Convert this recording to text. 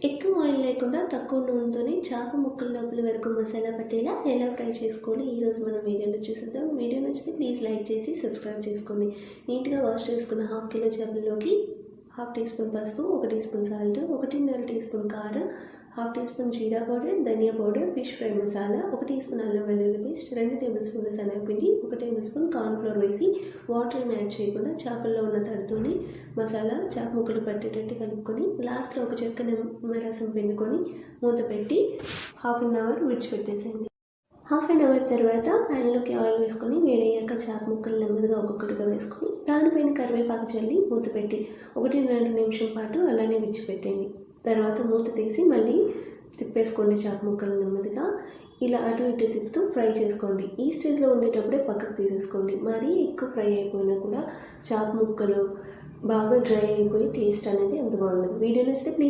ఎక్కువ ఆయిల్ లేకుండా తక్కువ నూనెతోనే చేప ముక్కల లోపల వరకు మసాలా పట్టేలా ఎలా ఫ్రై చేసుకోవాలి ఈరోజు మనం వీడియోలో చూసేద్దాం. వీడియో నచ్చితే ప్లీజ్ లైక్ చేసి సబ్స్క్రైబ్ చేసుకోండి. నీట్గా వాష్ చేసుకున్న 1/2 కిలో చేపల్లోకి 1/2 టీ స్పూన్ పసుపు, 1 teaspoon salt, 1.5 teaspoon కారం, 1/2 teaspoon jeera powder, dhania powder, fish fry masala, 1 teaspoon అల్లం వెల్లుల్లి పేస్ట్, 2 టేబుల్ స్పూన్ల శనగపిండి, 1 టేబుల్ స్పూన్ కార్న్ఫ్లోర్ వేసి వాటర్ యాడ్ చేయకుండా చేపల్లో ఉన్న తడితోని మసాలా చేప ముక్కలు పట్టేటట్టు కలుపుకొని లాస్ట్లో ఒక చెక్క నిమ్మరసం పిండుకొని మూత పెట్టి 1/2 అవర్ విడిచిపెట్టేసేయండి. 1/2 అవర్ తర్వాత ప్యాన్లోకి ఆయిల్ వేసుకొని వేడయ్యాక చేప ముక్కలు నెమ్మదిగా ఒక్కొక్కటిగా వేసుకొని దానిపైన కరివేపాకు చల్లి మూత పెట్టి 1-2 నిమిషం పాటు అలానే విడిచిపెట్టండి. తర్వాత మూత తీసి మళ్ళీ తిప్పేసుకోండి. చేప ముక్కలు నెమ్మదిగా ఇలా అటు ఇటు తిప్పుతూ ఫ్రై చేసుకోండి. ఈ స్టేజ్లో ఉండేటప్పుడే పక్కకు తీసేసుకోండి. మరీ ఎక్కువ ఫ్రై అయిపోయినా కూడా చేప ముక్కలు బాగా డ్రై అయిపోయి టేస్ట్ అనేది అంత బాగుండదు. వీడియో నచ్చితే ప్లీజ్